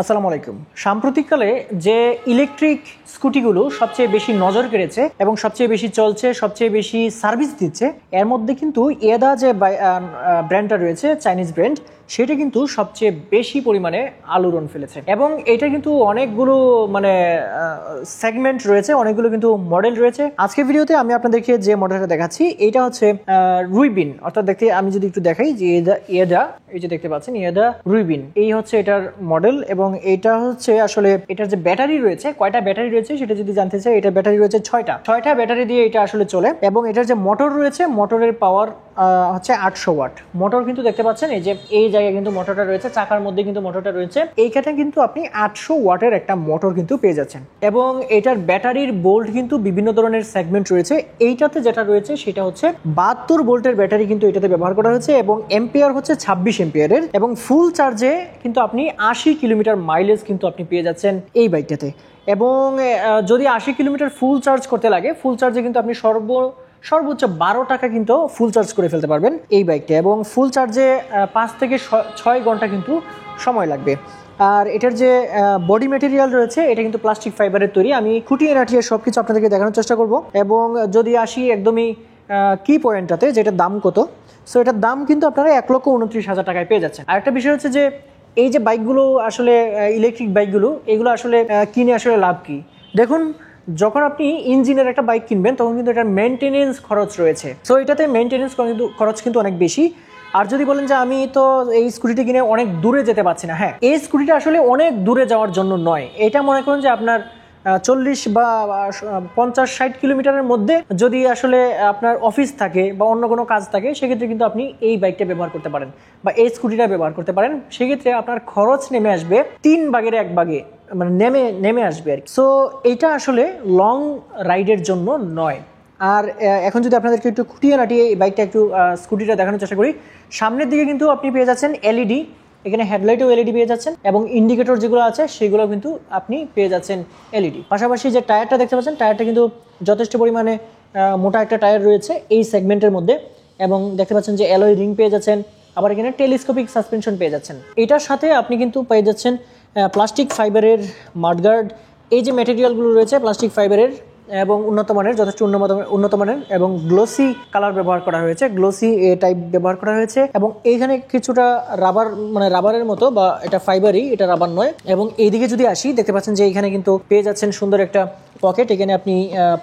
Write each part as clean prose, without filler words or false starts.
আসসালামু আলাইকুম। সাম্প্রতিককালে যে ইলেকট্রিক স্কুটিগুলো সবচেয়ে বেশি নজর কেড়েছে এবং সবচেয়ে বেশি চলছে, সবচেয়ে বেশি সার্ভিস দিচ্ছে, এর মধ্যে কিন্তু এদা যে ব্র্যান্ডটা রয়েছে, চাইনিজ ব্র্যান্ড, সেটা কিন্তু সবচেয়ে বেশি পরিমাণে আলোড়ন ফেলেছে। এবং এটা কিন্তু অনেকগুলো সেগমেন্ট রয়েছে, অনেকগুলো কিন্তু মডেল রয়েছে। আজকের ভিডিওতে আমি আপনাদেরকে যে মডেলটা দেখাচ্ছি এটা হচ্ছে রুইবিন, অর্থাৎ দেখতে আমি যদি একটু দেখাই যে এদা, এই যে দেখতে পাচ্ছেন এদা রুইবিন, এই হচ্ছে এটার মডেল। এবং এটা হচ্ছে আসলে এটার যে ব্যাটারি রয়েছে, কয়টা ব্যাটারি রয়েছে সেটা যদি জানতে চাই, এটা ব্যাটারি রয়েছে ছয়টা ব্যাটারি দিয়ে এটা আসলে চলে। এবং এটার যে মোটর রয়েছে, মোটরের পাওয়ার হচ্ছে 800 ওয়াট মোটর। কিন্তু দেখতে পাচ্ছেন এই যে এই জায়গায় কিন্তু মোটরটা রয়েছে, চাকার মধ্যে কিন্তু মোটরটা রয়েছে। এইখানে কিন্তু আপনি 800 ওয়াটের একটা মোটর কিন্তু পেয়ে যাচ্ছেন। এবং এটার ব্যাটারির বোল্ট কিন্তু বিভিন্ন ধরনের সেগমেন্ট রয়েছে। এইটাতে যেটা রয়েছে সেটা হচ্ছে 72 ভোল্টের ব্যাটারি কিন্তু এটাতে ব্যবহার করা হয়েছে এবং এম্পিয়ার হচ্ছে 26 এম্পিয়ারের। এবং ফুল চার্জে কিন্তু আপনি 80 কিলোমিটার মাইলেজ কিন্তু আপনি পেয়ে যাচ্ছেন এই বাইকটাতে। এবং যদি 80 কিলোমিটার ফুল চার্জ করতে লাগে, ফুল চার্জে কিন্তু আপনি সর্বোচ্চ 12 টাকা কিন্তু ফুল চার্জ করে ফেলতে পারবেন এই বাইকটা। এবং ফুল চার্জে 5 থেকে 6 ঘন্টা কিন্তু সময় লাগবে। আর এটার যে বডি ম্যাটেরিয়াল রয়েছে এটা কিন্তু প্লাস্টিক ফাইবারের তৈরি। আমি খুঁটিয়ে নাটিয়ে সব কিছু আপনাদেরকে দেখানোর চেষ্টা করব। এবং যদি আসি একদমই কি পয়েন্টটাতে, যেটার দাম কত, সো এটার দাম কিন্তু আপনারা 1,29,000 টাকায় পেয়ে যাচ্ছেন। আর একটা বিষয় হচ্ছে যে এই যে বাইকগুলো আসলে ইলেকট্রিক বাইকগুলো, এগুলো আসলে কিনে আসলে লাভ কি? দেখুন, যখন আপনি ইঞ্জিনের একটা বাইক কিনবেন তখন কিন্তু এটার মেনটেনেন্স খরচ রয়েছে। সো এটাতে মেনটেনেন্স খরচ কিন্তু অনেক বেশি। আর যদি বলেন যে আমি তো এই স্কুটিটি কিনে অনেক দূরে যেতে পারছি না, হ্যাঁ, এই স্কুটিটা আসলে অনেক দূরে যাওয়ার জন্য নয়। এটা মনে করুন যে আপনার 40 বা 50-60 কিলোমিটারের মধ্যে যদি আসলে আপনার অফিস থাকে বা অন্য কোনো কাজ থাকে, সেক্ষেত্রে কিন্তু আপনি এই বাইকটা ব্যবহার করতে পারেন বা এই স্কুটিটা ব্যবহার করতে পারেন। সেক্ষেত্রে আপনার খরচ নেমে আসবে 3 ভাগের 1 ভাগে, মানে নেমে আসবে আর কি। সো এটা আসলে লং রাইডের জন্য নয়। আর এখন যদি আপনাদেরকে একটু খুঁটিয়ে নাটিয়ে এই বাইকটা একটু স্কুটিটা দেখানোর চেষ্টা করি, সামনের দিকে কিন্তু আপনি পেয়ে যাচ্ছেন এলইডি, এখানে হেডলাইটেও এলইডি পেয়ে যাচ্ছেন এবং ইন্ডিকেটর যেগুলো আছে সেগুলো কিন্তু আপনি পেয়ে যাচ্ছেন এলইডি। পাশাপাশি যে টায়ারটা দেখতে পাচ্ছেন, টায়ারটা কিন্তু যথেষ্ট পরিমাণে মোটা একটা টায়ার রয়েছে এই সেগমেন্টের মধ্যে। এবং দেখতে পাচ্ছেন যে অ্যালয় রিং পেয়ে যাচ্ছেন, আবার এখানে টেলিস্কোপিক সাসপেনশন পেয়ে যাচ্ছেন। এটার সাথে আপনি কিন্তু পেয়ে যাচ্ছেন প্লাস্টিক ফাইবারের মাডগার্ড। এই যে ম্যাটেরিয়ালগুলো রয়েছে প্লাস্টিক ফাইবারের এবং উন্নত মানের, যথেষ্ট উন্নত মানের এবং গ্লোসি কালার ব্যবহার করা হয়েছে, গ্লোসি টাইপ ব্যবহার করা হয়েছে। এবং এইখানে কিছুটা রাবার, মানে রাবারের মতো, বা এটা ফাইবারই, এটা রাবার নয়। এবং এইদিকে যদি আসি, দেখতে পাচ্ছেন যে এখানে কিন্তু পেয়ে যাচ্ছেন সুন্দর একটা পকেট, এখানে আপনি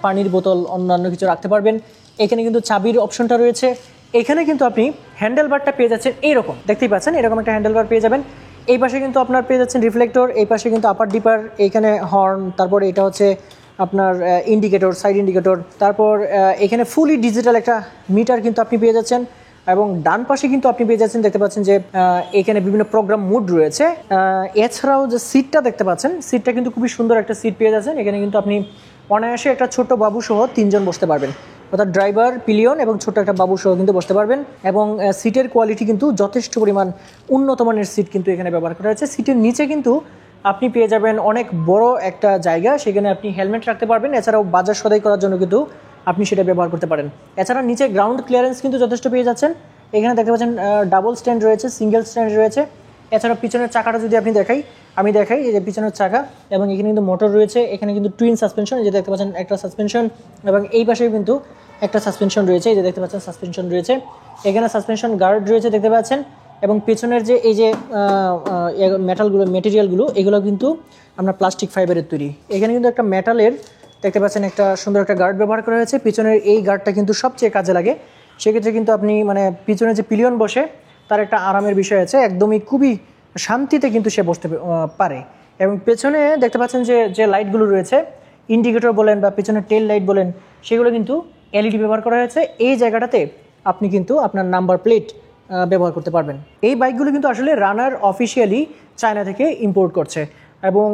পানির বোতল অন্যান্য কিছু রাখতে পারবেন। এখানে কিন্তু চাবির অপশনটা রয়েছে। এখানে কিন্তু আপনি হ্যান্ডেলবারটা পেয়ে যাচ্ছেন এইরকম, দেখতেই পাচ্ছেন এরকম একটা হ্যান্ডেলবার পেয়ে যাবেন। এই পাশে কিন্তু আপনার পেয়ে যাচ্ছেন রিফ্লেক্টর, এই পাশে কিন্তু আপার ডিপার, এইখানে হর্ন, তারপরে এটা হচ্ছে আপনার ইন্ডিকেটর, সাইড ইন্ডিকেটর। তারপর এখানে ফুলি ডিজিটাল একটা মিটার কিন্তু আপনি পেয়ে যাচ্ছেন। এবং ডান পাশে কিন্তু আপনি পেয়ে যাচ্ছেন, দেখতে পাচ্ছেন যে এখানে বিভিন্ন প্রোগ্রাম মুড রয়েছে। এছাড়াও যে সিটটা দেখতে পাচ্ছেন, সিটটা কিন্তু খুবই সুন্দর একটা সিট পেয়ে যাচ্ছেন। এখানে কিন্তু আপনি অনায়াসে একটা ছোট্ট বাবু সহ 3 জন বসতে পারবেন, অর্থাৎ ড্রাইভার, পিলিয়ন এবং ছোট্ট একটা বাবু সহ কিন্তু বসতে পারবেন। এবং সিটের কোয়ালিটি কিন্তু যথেষ্ট পরিমাণ উন্নত মানের সিট কিন্তু এখানে ব্যবহার করা হয়েছে। সিটের নিচে কিন্তু আপনি পেয়ে যাবেন অনেক বড় একটা জায়গা, সেখানে আপনি হেলমেট রাখতে পারবেন। এছাড়াও বাজার সদাই করার জন্য কিন্তু আপনি সেটা ব্যবহার করতে পারেন। এছাড়া নিচে গ্রাউন্ড ক্লিয়ারেন্স কিন্তু যথেষ্ট পেয়ে যাচ্ছেন। এখানে দেখতে পাচ্ছেন ডাবল স্ট্যান্ড রয়েছে, সিঙ্গেল স্ট্যান্ড রয়েছে। এছাড়া পিছনের চাকাটা যদি আপনি আমি দেখাই এই যে পিছনের চাকা, এবং এখানে কিন্তু মোটর রয়েছে। এখানে কিন্তু টুইন সাসপেনশন, এই যে দেখতে পাচ্ছেন একটা সাসপেনশন, এবং এই পাশেও কিন্তু একটা সাসপেনশন রয়েছে, এই যে দেখতে পাচ্ছেন সাসপেনশন রয়েছে। এখানে সাসপেনশন গার্ড রয়েছে, দেখতে পাচ্ছেন। এবং পেছনের যে এই যে মেটেরিয়ালগুলো, এগুলো কিন্তু আপনার প্লাস্টিক ফাইবারের তৈরি। এখানে কিন্তু একটা মেটালের, দেখতে পাচ্ছেন একটা সুন্দর একটা গার্ড ব্যবহার করা হয়েছে। পিছনের এই গার্ডটা কিন্তু সবচেয়ে কাজে লাগে। সেক্ষেত্রে কিন্তু আপনি মানে পিছনে যে পিলিয়ন বসে, তার একটা আরামের বিষয় আছে, একদমই খুবই শান্তিতে কিন্তু সে বসতে পারে। এবং পেছনে দেখতে পাচ্ছেন যে লাইটগুলো রয়েছে, ইন্ডিকেটর বলেন বা পেছনের টেল লাইট বলেন, সেগুলো কিন্তু এলইডি ব্যবহার করা হয়েছে। এই জায়গাটাতে আপনি কিন্তু আপনার নাম্বার প্লেট ব্যবহার করতে পারবেন। এই বাইকগুলো কিন্তু আসলে রানার অফিসিয়ালি চায়না থেকে ইম্পোর্ট করছে। এবং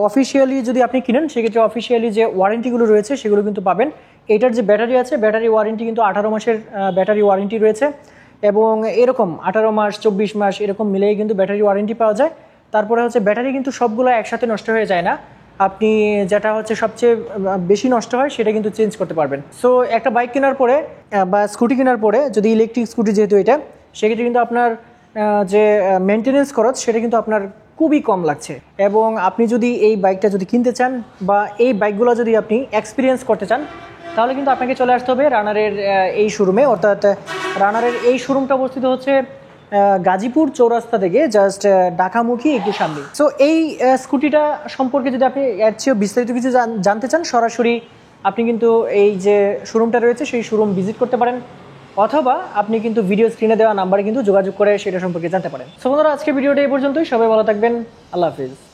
অফিসিয়ালি যদি আপনি কিনেন, সেক্ষেত্রে অফিসিয়ালি যে ওয়ারেন্টিগুলো রয়েছে সেগুলো কিন্তু পাবেন। এটার যে ব্যাটারি আছে, ব্যাটারি ওয়ারেন্টি কিন্তু 18 মাসের ব্যাটারি ওয়ারেন্টি রয়েছে। এবং এরকম 18 মাস 24 মাস এরকম মিলেই কিন্তু ব্যাটারি ওয়ারেন্টি পাওয়া যায়। তারপরে হচ্ছে ব্যাটারি কিন্তু সবগুলো একসাথে নষ্ট হয়ে যায় না, আপনি যেটা হচ্ছে সবচেয়ে বেশি নষ্ট হয় সেটা কিন্তু চেঞ্জ করতে পারবেন। সো একটা বাইক কেনার পরে বা স্কুটি কেনার পরে, যদি ইলেকট্রিক স্কুটি যেহেতু এটা, সেক্ষেত্রে কিন্তু আপনার যে মেনটেনেন্স খরচ সেটা কিন্তু আপনার খুবই কম লাগছে। এবং আপনি যদি এই বাইকটা যদি কিনতে চান বা এই বাইকগুলো যদি আপনি এক্সপিরিয়েন্স করতে চান, তাহলে কিন্তু আপনাকে চলে আসতে হবে রানারের এই শোরুমে। অর্থাৎ রানারের এই শোরুমটা অবস্থিত হচ্ছে গাজীপুর চৌরাস্তা থেকে জাস্ট ঢাকামুখী একটু সামনে। সো এই স্কুটিটা সম্পর্কে যদি আপনি এর চেয়েও বিস্তারিত কিছু জানতে চান, সরাসরি আপনি কিন্তু এই যে শোরুমটা রয়েছে সেই শোরুম ভিজিট করতে পারেন, অথবা আপনি কিন্তু ভিডিও স্ক্রিনে দেওয়া নাম্বারে কিন্তু যোগাযোগ করে সেটা সম্পর্কে জানতে পারেন। সো বন্ধুরা, আজকে ভিডিওটা এই পর্যন্তই। সবাই ভালো থাকবেন। আল্লাহ হাফিজ।